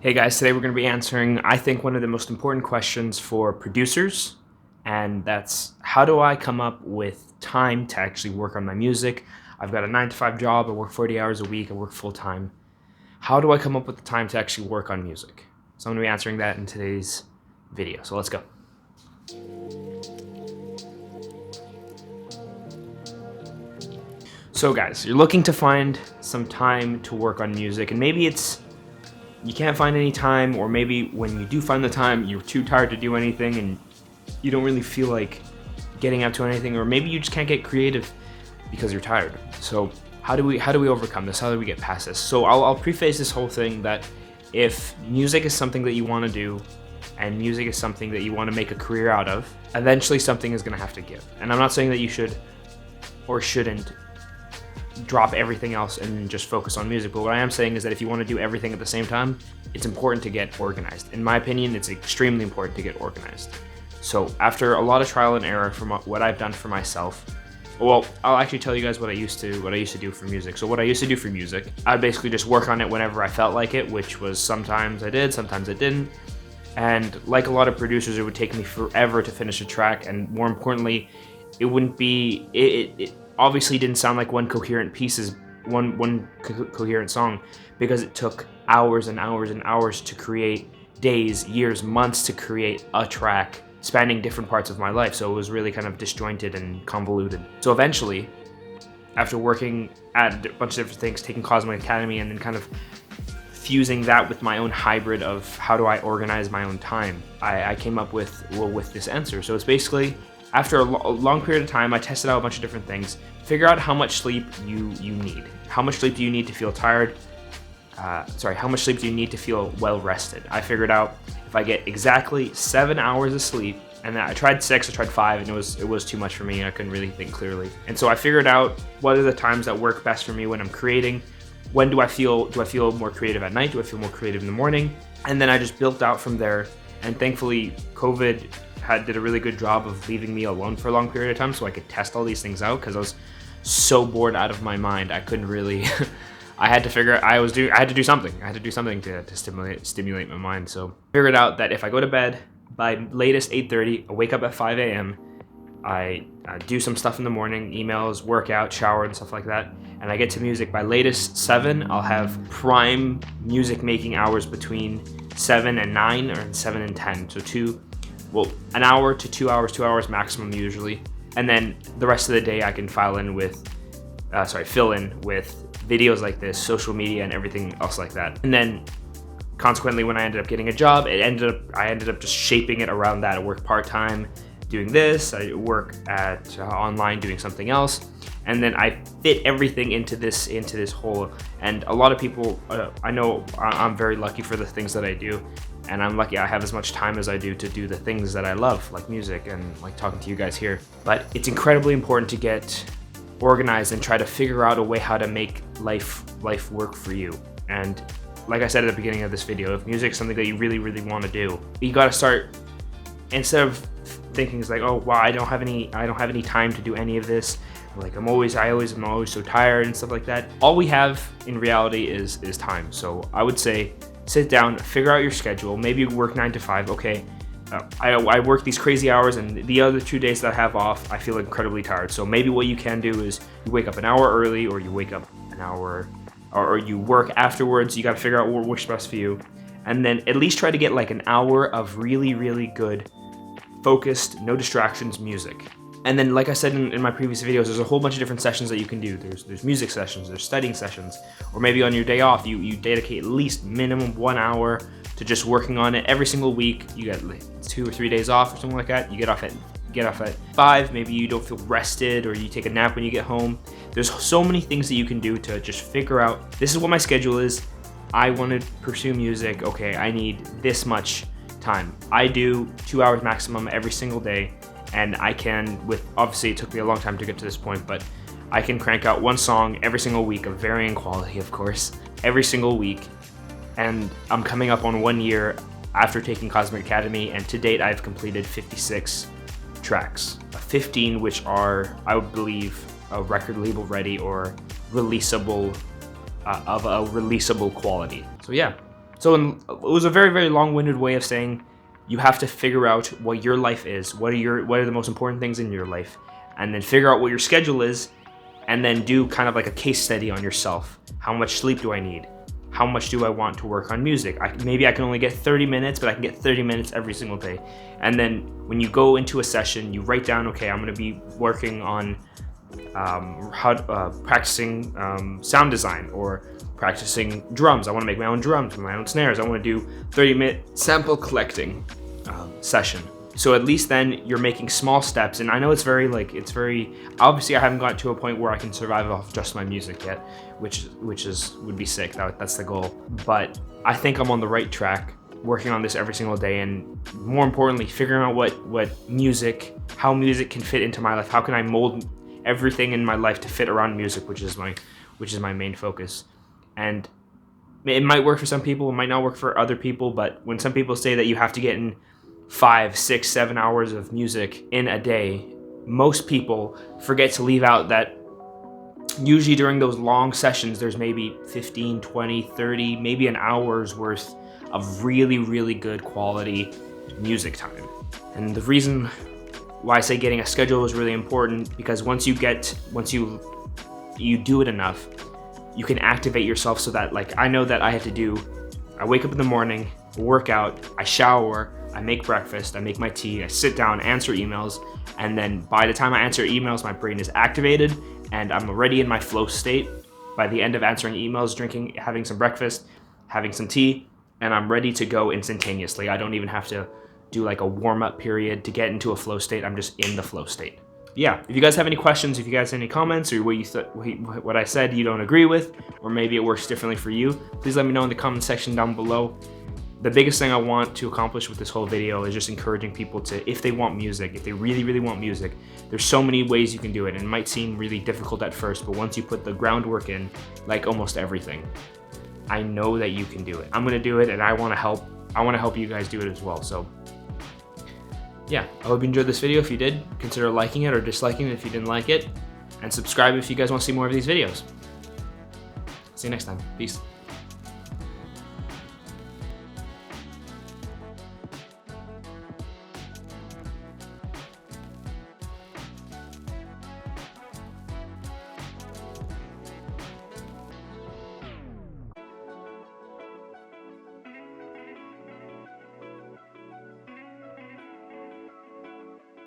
Hey guys, today we're going to be answering, I think, one of the most important questions for producers, and that's how do I come up with time to actually work on my music? I've got a 9-to-5 job, I work 40 hours a week, I work full-time. How do I come up with the time to actually work on music? So I'm going to be answering that in today's video, so let's go. So guys, you're looking to find some time to work on music, and maybe you can't find any time, or maybe when you do find the time, you're too tired to do anything and you don't really feel like getting up to anything, or maybe you just can't get creative because you're tired. So how do we overcome this? How do we get past this? So I'll preface this whole thing that if music is something that you want to do and music is something that you want to make a career out of, eventually something is going to have to give. And I'm not saying that you should or shouldn't drop everything else and just focus on music, but what I am saying is that if you want to do everything at the same time, it's important to get organized. In my opinion, it's extremely important to get organized. So after a lot of trial and error from what I've done for myself, well, I'll actually tell you guys what I used to do for music. So what I used to do for music, I'd basically just work on it whenever I felt like it, which was sometimes I did, sometimes I didn't. And like a lot of producers, it would take me forever to finish a track, and more importantly, it wouldn't be it obviously didn't sound like one coherent coherent song, because it took hours and hours and hours to create, days, years, months to create a track spanning different parts of my life. So it was really kind of disjointed and convoluted. So eventually, after working at a bunch of different things, taking Cosmic Academy and then kind of fusing that with my own hybrid of how do I organize my own time, I came up with this answer. So it's basically, after a long period of time, I tested out a bunch of different things. Figure out how much sleep you need. How much sleep do you need to feel tired? How much sleep do you need to feel well rested? I figured out if I get exactly 7 hours of sleep, and I tried 6, I tried 5, and it was too much for me. I couldn't really think clearly. And so I figured out what are the times that work best for me when I'm creating. When do I feel more creative at night? Do I feel more creative in the morning? And then I just built out from there. And thankfully, COVID did a really good job of leaving me alone for a long period of time so I could test all these things out, because I was so bored out of my mind. I couldn't really I had to do something. I had to do something to stimulate my mind. So I figured out that if I go to bed by latest 8:30, I wake up at 5 a.m., I do some stuff in the morning, emails, workout, shower, and stuff like that, and I get to music by latest 7, I'll have prime music making hours between 7 and 9, or 7 and 10. So an hour to 2 hours, 2 hours maximum usually. And then the rest of the day I can fill in with videos like this, social media, and everything else like that. And then consequently, when I ended up getting a job, I ended up just shaping it around that. I work part-time doing this, I work at online doing something else, and then I fit everything into this whole. And a lot of people, I know I'm very lucky for the things that I do, and I'm lucky I have as much time as I do to do the things that I love, like music and like talking to you guys here. But it's incredibly important to get organized and try to figure out a way how to make life work for you. And like I said at the beginning of this video, if music is something that you really, really want to do, you got to start, instead of thinking it's like, oh wow, I don't have any time to do any of this, like I'm always so tired and stuff like that. All we have in reality is time. So I would say, sit down, figure out your schedule. Maybe you work 9 to 5. Okay, I work these crazy hours, and the other 2 days that I have off, I feel incredibly tired. So maybe what you can do is you wake up an hour early, or you wake up an hour, or you work afterwards. You got to figure out what works best for you, and then at least try to get like an hour of really, really good, focused, no distractions music. And then, like I said in my previous videos, there's a whole bunch of different sessions that you can do. There's music sessions, there's studying sessions, or maybe on your day off, you dedicate at least minimum 1 hour to just working on it every single week. You get like 2 or 3 days off or something like that. You get off at 5. Maybe you don't feel rested, or you take a nap when you get home. There's so many things that you can do to just figure out, this is what my schedule is. I want to pursue music. Okay, I need this much time. I do 2 hours maximum every single day. And I can, obviously it took me a long time to get to this point, but I can crank out one song every single week of varying quality, of course, every single week. And I'm coming up on 1 year after taking Cosmic Academy, and to date I've completed 56 tracks, 15 which are, I would believe, a record label ready or releasable, of a releasable quality. So yeah, So it was a very, very long-winded way of saying you have to figure out what your life is, what are the most important things in your life, and then figure out what your schedule is, and then do kind of like a case study on yourself. How much sleep do I need? How much do I want to work on music? Maybe I can only get 30 minutes, but I can get 30 minutes every single day. And then when you go into a session, you write down, okay, I'm gonna be working on practicing sound design, or practicing drums. I want to make my own drums, my own snares. I want to do 30-minute sample collecting session. So at least then you're making small steps. And I know it's very obviously I haven't gotten to a point where I can survive off just my music yet, which would be sick. That's the goal. But I think I'm on the right track, working on this every single day, and more importantly, figuring out how music can fit into my life. How can I mold everything in my life to fit around music, which is my main focus. And it might work for some people, it might not work for other people, but when some people say that you have to get in 5, 6, 7 hours of music in a day, most people forget to leave out that usually during those long sessions, there's maybe 15, 20, 30, maybe an hour's worth of really, really good quality music time. And the reason why I say getting a schedule is really important, because once you do it enough, you can activate yourself so that, like, I know that I wake up in the morning, work out, I shower, I make breakfast, I make my tea, I sit down, answer emails, and then by the time I answer emails, my brain is activated and I'm already in my flow state. By the end of answering emails, having some breakfast, having some tea, and I'm ready to go instantaneously. I don't even have to do like a warm-up period to get into a flow state. I'm just in the flow state. Yeah, if you guys have any questions, if you guys have any comments, or what I said you don't agree with, or maybe it works differently for you, please let me know in the comment section down below. The biggest thing I want to accomplish with this whole video is just encouraging people to, if they want music, if they really, really want music, there's so many ways you can do it, and it might seem really difficult at first, but once you put the groundwork in, like almost everything, I know that you can do it. I'm gonna do it, and I wanna help you guys do it as well. So yeah, I hope you enjoyed this video. If you did, consider liking it or disliking it if you didn't like it, and subscribe if you guys want to see more of these videos. See you next time. Peace.